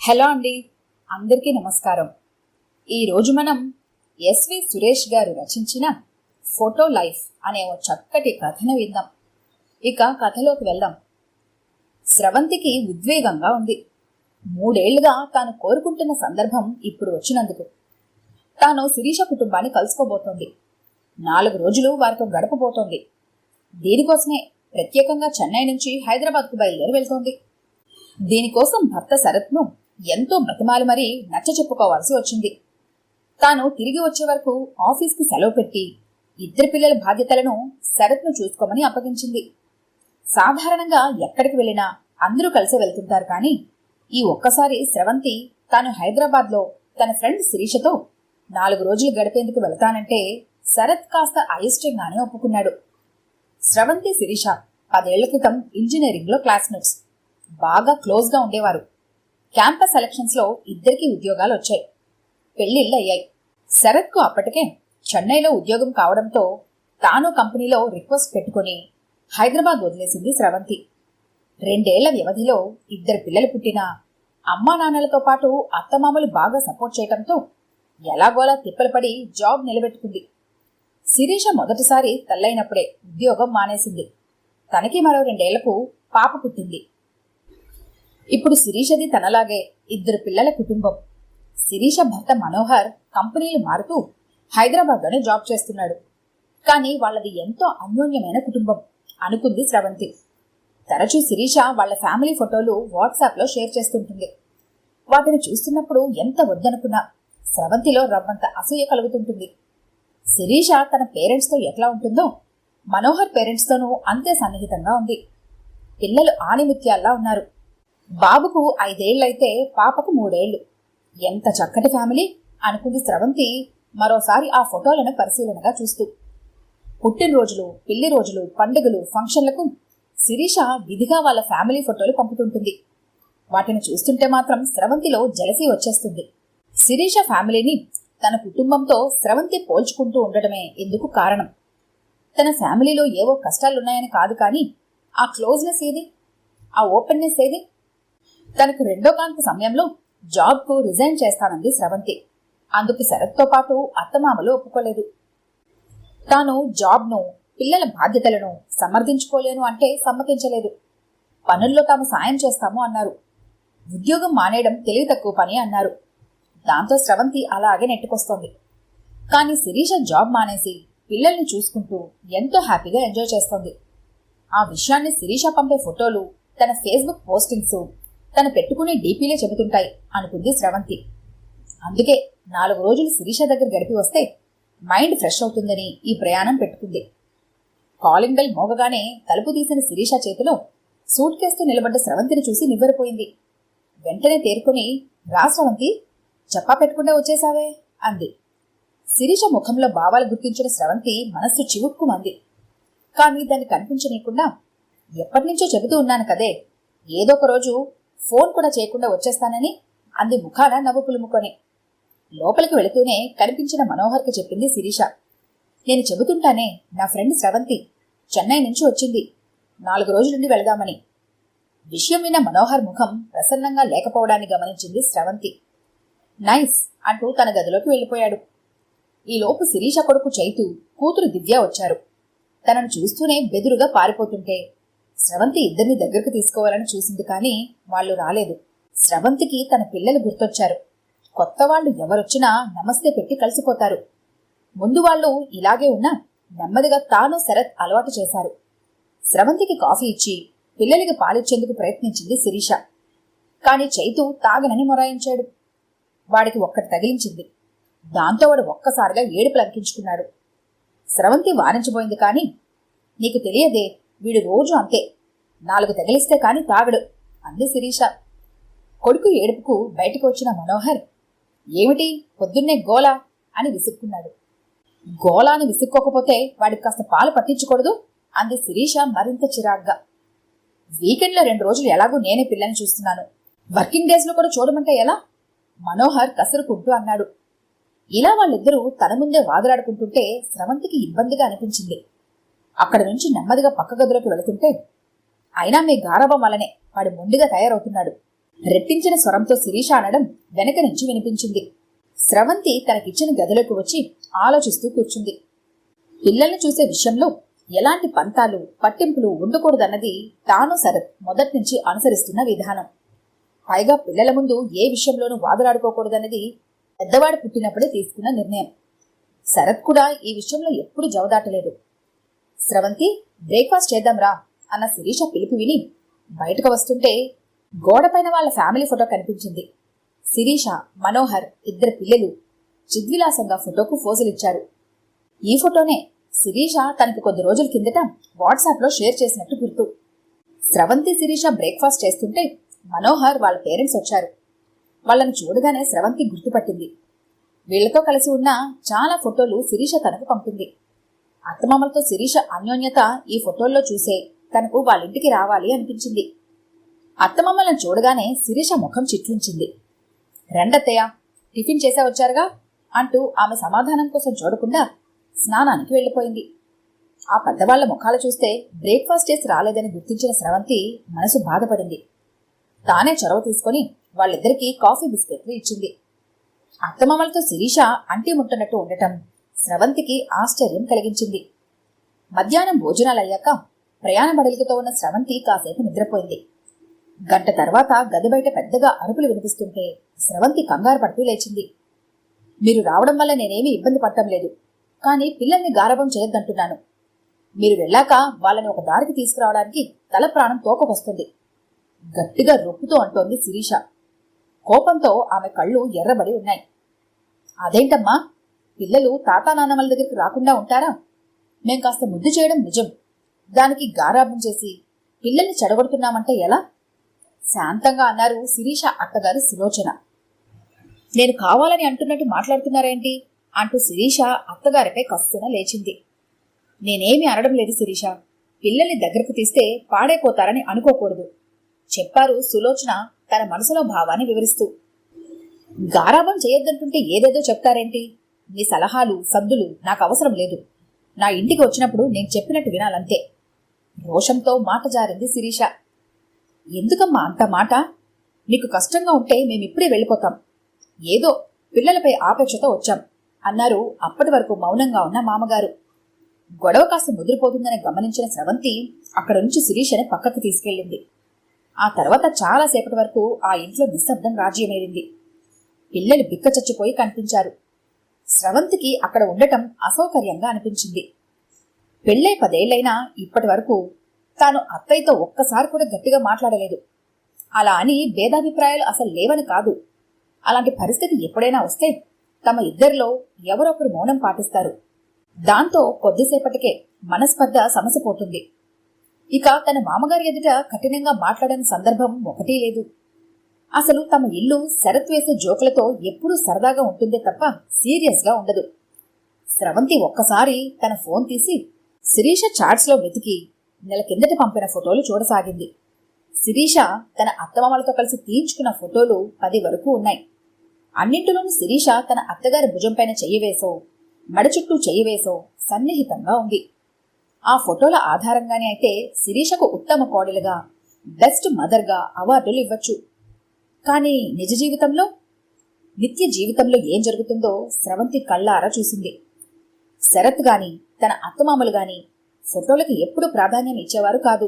Hello అండి, అందరికీ నమస్కారం. ఈరోజు మనం ఎస్వి సురేష్ గారు రచించిన ఫోటో లైఫ్ అనే ఓ చక్కటి కథను విందాం. ఇక కథలోకి వెళ్దాం. స్రవంతికి ఉద్వేగంగా ఉంది. 3 ఏళ్లుగా తాను కోరుకుంటున్న సందర్భం ఇప్పుడు వచ్చినందుకు. తాను శిరీష కుటుంబాన్ని కలుసుకోబోతోంది. 4 రోజులు వారితో గడపబోతోంది. దీనికోసమే ప్రత్యేకంగా చెన్నై నుంచి హైదరాబాద్కు బయలుదేరి వెళ్తోంది. దీనికోసం భర్త శరత్ను ఎంతో బ్రతిమాలి మరీ నచ్చ చెప్పుకోవాల్సి వచ్చింది. తాను తిరిగి వచ్చే వరకు ఆఫీస్కి సెలవు పెట్టి 2 పిల్లల బాధ్యతలను శరత్ను చూసుకోమని అప్పగించింది. సాధారణంగా ఎక్కడికి వెళ్ళినా అందరూ కలిసి వెళ్తుంటారు, కానీ ఈ ఒక్కసారి స్రవంతి తాను హైదరాబాద్లో తన ఫ్రెండ్ శిరీషతో 4 రోజులు గడిపేందుకు వెళతానంటే శరత్ కాస్త అయిష్టంగానే ఒప్పుకున్నాడు. స్రవంతి శిరీష 10 ఏళ్ల క్రితం ఇంజనీరింగ్లో క్లాస్మేట్స్. బాగా క్లోజ్గా ఉండేవారు. క్యాంపస్ సెలక్షన్స్లో 2కి ఉద్యోగాలు వచ్చాయి. పెళ్లిళ్ళు అయ్యాయి. శరత్కు అప్పటికే చెన్నైలో ఉద్యోగం కావడంతో తాను కంపెనీలో రిక్వెస్ట్ పెట్టుకుని హైదరాబాద్ వదిలేసింది స్రవంతి. 2 ఏళ్ల వ్యవధిలో 2 పిల్లలు పుట్టినా అమ్మా నాన్నలతో పాటు అత్తమామలు బాగా సపోర్ట్ చేయడంతో ఎలాగోలా తిప్పలు పడి జాబ్ నిలబెట్టుకుంది. శిరీష మొదటిసారి తల్లైనప్పుడే ఉద్యోగం మానేసింది. తనకి మరో 2 ఏళ్లకు పాప పుట్టింది. ఇప్పుడు శిరీషది తనలాగే 2 పిల్లల కుటుంబం. శిరీష భర్త మనోహర్ కంపెనీలు మారుతూ హైదరాబాద్లోనే జాబ్ చేస్తున్నాడు. కానీ వాళ్ళది ఎంతో అన్యోన్యమైన కుటుంబం అనుకుంది స్రవంతి. తరచూ శిరీష వాళ్ళ ఫ్యామిలీ ఫోటోలు వాట్సాప్లో షేర్ చేస్తుంటుంది. వాటిని చూస్తున్నప్పుడు ఎంత వద్దనుకున్నా స్రవంతిలో రవ్వంత అసూయ కలుగుతుంటుంది. శిరీష తన పేరెంట్స్తో ఎట్లా ఉంటుందో మనోహర్ పేరెంట్స్తోనూ అంతే సన్నిహితంగా ఉంది. పిల్లలు ఆణిముత్యాల్లా ఉన్నారు. బాబుకు 5 ఏళ్లైతే పాపకు 3 ఏళ్లు. ఎంత చక్కటి ఫ్యామిలీ అనుకుంది స్రవంతి మరోసారి ఆ ఫోటోలను పరిశీలనగా చూస్తూ. పుట్టినరోజులు, పెళ్లి రోజులు, పండుగలు, ఫంక్షన్లకు శిరీష విధిగా వాళ్ళ ఫ్యామిలీ ఫోటోలు పంపుతుంటుంది. వాటిని చూస్తుంటే మాత్రం స్రవంతిలో జలసీ వచ్చేస్తుంది. శిరీష ఫ్యామిలీని తన కుటుంబంతో స్రవంతి పోల్చుకుంటూ ఉండటమే ఎందుకు కారణం. తన ఫ్యామిలీలో ఏవో కష్టాలున్నాయని కాదు, కానీ ఆ క్లోజ్నెస్ ఏది, ఆ ఓపెన్నెస్ ఏది? తనకు 2వ కాన్పు సమయంలో జాబ్కు రిజైన్ చేస్తానంది స్రవంతి. అందుకు శరత్తో పాటు అత్తమామలు ఒప్పుకోలేదు. తాను జాబ్ను, పిల్లల బాధ్యతలను సమర్థించుకోలేను అంటే సమ్మతించలేదు. పనుల్లో తాము సాయం చేస్తాము అన్నారు. ఉద్యోగం మానేయడం తెలివి తక్కువ పని అన్నారు. దాంతో స్రవంతి అలాగే నెట్టుకొస్తోంది. కానీ శిరీష జాబ్ మానేసి పిల్లల్ని చూసుకుంటూ ఎంతో హ్యాపీగా ఎంజాయ్ చేస్తోంది. ఆ విషయాన్ని శిరీష పంపే ఫోటోలు, తన ఫేస్బుక్ పోస్టింగ్స్, తను పెట్టుకునే డీపీలే చెబుతుంటాయి అనుకుంది స్రవంతి. అందుకే 4 రోజులు శిరీష దగ్గర గడిపి వస్తే మైండ్ ఫ్రెష్ అవుతుందని ఈ ప్రయాణం పెట్టుకుంది. కాలింగ్ బెల్ మోగగానే తలుపు తీసిన శిరీష చేతిలో సూట్ కేసుతో నిలబడ్డ స్రవంతిని చూసి నివ్వెరపోయింది. వెంటనే తేరుకొని, రా స్రవంతి, చెప్పా పెట్టకుండా వచ్చేసావే అంది. శిరీష ముఖంలో భావాలు గుర్తించిన స్రవంతి మనస్సు చివుక్కుమంది. కానీ దాన్ని కనిపించనీయకుండా, ఎప్పటినుంచో చెబుతూ ఉన్నాను కదే, ఏదో ఒక రోజు ఫోన్ కూడా చేయకుండా వచ్చేస్తానని అంది ముఖాన నవ్వు పులుముకొని. లోపలికి వెళుతూనే కనిపించిన మనోహర్కి చెప్పింది శిరీష. నేను చెబుతుంటానే, నా ఫ్రెండ్ స్రవంతి చెన్నై నుంచి వచ్చింది, 4 రోజులుండి వెళదామని. విషయం విన్న మనోహర్ ముఖం ప్రసన్నంగా లేకపోవడాన్ని గమనించింది స్రవంతి. నైస్ అంటూ తన గదిలోకి వెళ్ళిపోయాడు. ఈలోపు శిరీష కొడుకు చైతు, కూతురు దివ్య వచ్చారు. తనను చూస్తూనే బెదురుగా పారిపోతుంటే స్రవంతి 2ని దగ్గరకు తీసుకోవాలని చూసింది, కానీ వాళ్ళు రాలేదు. స్రవంతికి తన పిల్లలు గుర్తొచ్చారు. కొత్త వాళ్ళు ఎవరొచ్చినా నమస్తే పెట్టి కలిసిపోతారు. ముందు వాళ్ళు ఇలాగే ఉన్నా నెమ్మదిగా తాను శరత్ అలవాటు చేశారు. స్రవంతికి కాఫీ ఇచ్చి పిల్లలకి పాలిచ్చేందుకు ప్రయత్నించింది శిరీష. కానీ చైతు తాగనని మొరాయించాడు. వాడికి ఒక్కటి తగిలించింది. దాంతో వాడు ఒక్కసారిగా ఏడుపు లంకించుకున్నాడు. స్రవంతి వారించబోయింది, కానీ నీకు తెలియదే, వీడు రోజు అంతే, 4 తగిలిస్తే కాని తాగడు అంది శిరీష. కొడుకు ఏడుపుకు బయటకు వచ్చిన మనోహర్, ఏమిటి పొద్దున్నే గోలా అని విసుక్కున్నాడు. గోలా అని విసుక్కోకపోతే వాడికి కాస్త పాలు పట్టించకూడదు అంది శిరీష మరింత చిరాగ్గా. వీకెండ్లో 2 రోజులు ఎలాగూ నేనే పిల్లని చూస్తున్నాను, వర్కింగ్ డేస్లో కూడా చూడమంటే ఎలా? మనోహర్ కసురుకుంటూ అన్నాడు. ఇలా వాళ్ళిద్దరూ తన ముందే వాదులాడుకుంటుంటే స్రవంతికి ఇబ్బందిగా అనిపించింది. అక్కడి నుంచి నెమ్మదిగా పక్క గదిలోకి వెళుతుంటే, అయినా మీ గారాబం వల్లనే వాడు మొండిగా తయారవుతున్నాడు, రెట్టించిన స్వరంతో శిరీష అనడం వెనక నుంచి వినిపించింది. స్రవంతి తనకిచ్చిన గదిలోకి వచ్చి ఆలోచిస్తూ కూర్చుంది. పిల్లల్ని చూసే విషయంలో ఎలాంటి పంతాలు పట్టింపులు ఉండకూడదన్నది తాను శరత్ మొదటి నుంచి అనుసరిస్తున్న విధానం. పైగా పిల్లల ముందు ఏ విషయంలోనూ వాదులాడుకోకూడదన్నది పెద్దవాడు పుట్టినప్పుడే తీసుకున్న నిర్ణయం. శరత్ కూడా ఈ విషయంలో ఎప్పుడూ జవదాటలేదు. స్రవంతి, బ్రేక్ఫాస్ట్ చేద్దాంరా అన్న శిరీష పిలుపు విని బయటకు వస్తుంటే గోడపైన వాళ్ళ ఫ్యామిలీ ఫోటో కనిపించింది. శిరీష, మనోహర్, 2 పిల్లలు చిద్విలాసంగా ఫోటోకు ఫోజులిచ్చారు. ఈ ఫోటోనే శిరీష తనకి కొద్ది రోజుల కిందట వాట్సాప్లో షేర్ చేసినట్టు గుర్తు. స్రవంతి, శిరీష బ్రేక్ఫాస్ట్ చేస్తుంటే మనోహర్ వాళ్ళ పేరెంట్స్ వచ్చారు. వాళ్ళని చూడగానే స్రవంతి గుర్తుపట్టింది. వీళ్లతో కలిసి ఉన్న చాలా ఫోటోలు శిరీష తనకు పంపింది. అత్తమామలతో శిరీష అన్యోన్యత ఈ ఫోటోల్లో చూసే తనకు వాళ్ళింటికి రావాలి అనిపించింది. అత్తమామలను చూడగానే శిరీష ముఖం చిట్లించింది. రెండత్తయ్య, టిఫిన్ చేసే వచ్చారుగా అంటూ ఆమె సమాధానం కోసం చూడకుండా స్నానానికి వెళ్లిపోయింది. ఆ పెద్దవాళ్ల ముఖాలు చూస్తే బ్రేక్ఫాస్ట్ చేసి రాలేదని గుర్తించిన స్రవంతి మనసు బాధపడింది. తానే చొరవ తీసుకుని వాళ్ళిద్దరికీ కాఫీ బిస్కెట్లు ఇచ్చింది. అత్తమామలతో శిరీష అంటి ముట్టనట్టు ఉండటం స్రవంతికి ఆశ్చర్యం కలిగించింది. మధ్యాహ్నం భోజనాలయ్యాక ప్రయాణ బడలికతో ఉన్న స్రవంతి కాసేపు నిద్రపోయింది. గంట తర్వాత గది బయట పెద్దగా అరుపులు వినిపిస్తుంటే స్రవంతి కంగారు పడుతూ లేచింది. మీరు రావడం వల్ల నేనేమీ ఇబ్బంది పడటం లేదు, కానీ పిల్లల్ని గారాబం చేయొద్దంటున్నాను. మీరు వెళ్ళాక వాళ్ళని ఒక దారికి తీసుకురావడానికి తల ప్రాణం తోకకొస్తుంది, గట్టిగా రొప్పుతూ అంటోంది శిరీష. కోపంతో ఆమె కళ్ళు ఎర్రబడి ఉన్నాయి. అదేంటమ్మా, పిల్లలు తాతా నాన్నమ్మల దగ్గరికి రాకుండా ఉంటారా? మేం కాస్త ముద్దు చేయడం నిజం, దానికి గారాబం చేసి పిల్లల్ని చెడగొడుతున్నామంటే ఎలా? శాంతంగా అన్నారు శిరీష అత్తగారు సులోచన. నేను కావాలని అంటున్నట్టు మాట్లాడుతున్నారేంటి అంటూ శిరీష అత్తగారిపై కస్తున లేచింది. నేనేమి అనడం లేదు శిరీష, పిల్లల్ని దగ్గరకు తీస్తే పాడైపోతారని అనుకోకూడదు చెప్పారు సులోచన తన మనసులో భావాన్ని వివరిస్తూ. గారాబం చేయొద్దంటుంటే ఏదేదో చెప్తారేంటి? నీ సలహాలు సద్దులు నాకు అవసరం లేదు. నా ఇంటికి వచ్చినప్పుడు నేను చెప్పినట్టు వినాలంతే. రోషంతో మాట జారింది శిరీష. ఎందుకమ్మా అంత మాట? నీకు కష్టంగా ఉంటే మేమిప్పుడే వెళ్ళిపోతాం. ఏదో పిల్లలపై ఆపేక్షతో వచ్చాం అన్నారు అప్పటి వరకు మౌనంగా ఉన్న మామగారు. గొడవ కాస్త ముదిరిపోతుందని గమనించిన స్రవంతి అక్కడి నుంచి శిరీషని పక్కకు తీసుకెళ్ళింది. ఆ తర్వాత చాలాసేపటి వరకు ఆ ఇంట్లో నిశ్శబ్దం రాజ్యమేరింది. పిల్లలు బిక్కచచ్చిపోయి కనిపించారు. స్రవంతికి అక్కడ ఉండటం అసౌకర్యంగా అనిపించింది. పెళ్ళై 10 ఏళ్లైనా ఇప్పటి వరకు తాను అత్తయ్యతో ఒక్కసారి కూడా గట్టిగా మాట్లాడలేదు. అలా అని భేదాభిప్రాయాలు అసలు లేవని కాదు. అలాంటి పరిస్థితి ఎప్పుడైనా వస్తే తమ ఇద్దరిలో ఎవరొకరు మౌనం పాటిస్తారు. దాంతో కొద్దిసేపటికే మనస్పర్ధ సమసిపోతుంది. ఇక తన మామగారి ఎదుట కఠినంగా మాట్లాడని సందర్భం ఒకటీ లేదు. అసలు తమ ఇల్లు శరత్ వేసే జోకులతో ఎప్పుడూ సరదాగా ఉంటుందే తప్ప సీరియస్ గా ఉండదు. స్రవంతి ఒక్కసారి తన ఫోన్ తీసి శిరీష చాట్స్ లో వెతికి నెల కిందట పంపిన ఫోటోలు చూడసాగింది. శిరీష తన అత్తమామలతో కలిసి తీయించుకున్న ఫోటోలు 10 వరకు ఉన్నాయి. అన్నింటిలోనూ శిరీష తన అత్తగారి భుజంపైన చెయ్యి వేసో మెడ చుట్టూ చెయ్యి వేసో సన్నిహితంగా ఉంది. ఆ ఫోటోల ఆధారంగానే అయితే శిరీషకు ఉత్తమ కోడలుగా, బెస్ట్ మదర్గా అవార్డులు ఇవ్వచ్చు. కానీ నిజ జీవితంలో, నిత్య జీవితంలో ఏం జరుగుతుందో స్రవంతి కళ్ళారా చూసింది. శరత్ గాని తన అత్తమామలు గాని ఫోటోలకి ఎప్పుడూ ప్రాధాన్యం ఇచ్చేవారు కాదు.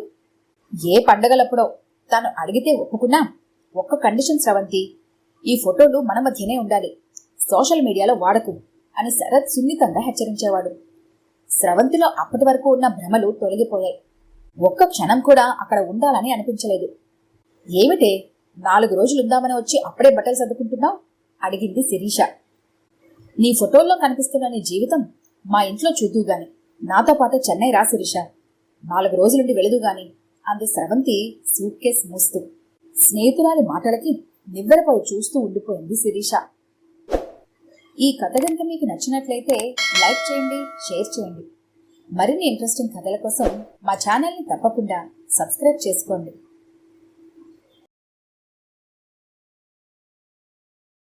ఏ పండగలప్పుడో తాను అడిగితే ఒప్పుకున్నా ఒక్క కండిషన్ స్రవంతి, ఈ ఫోటోలు మన మధ్యనే ఉండాలి, సోషల్ మీడియాలో వాడకు అని శరత్ సున్నితంగా హెచ్చరించేవాడు. స్రవంతిలో అప్పటి వరకు ఉన్న భ్రమలు తొలగిపోయాయి. ఒక్క క్షణం కూడా అక్కడ ఉండాలని అనిపించలేదు. ఏమిటే 4 రోజులుందామని వచ్చి అప్పుడే బట్టలు సర్దుకుంటున్నావు అడిగింది శిరీష. నీ ఫోటోల్లో కనిపిస్తున్న నీ జీవితం మా ఇంట్లో చూద్దు గాని నాతో పాటు చెన్నై రా శిరీష, 4 రోజులుండి వెళదు గాని అంది స్రవంతి సూట్ కేస్ మూస్తూ. స్నేహితురాలి మాటలకి నివ్వెరపోయి చూస్తూ ఉండిపోయింది శిరీష. ఈ కథ గనుక మీకు నచ్చినట్లయితే లైక్ చేయండి, షేర్ చేయండి. మరిన్ని ఇంట్రెస్టింగ్ కథల కోసం మా ఛానల్ని తప్పకుండా సబ్స్క్రైబ్ చేసుకోండి.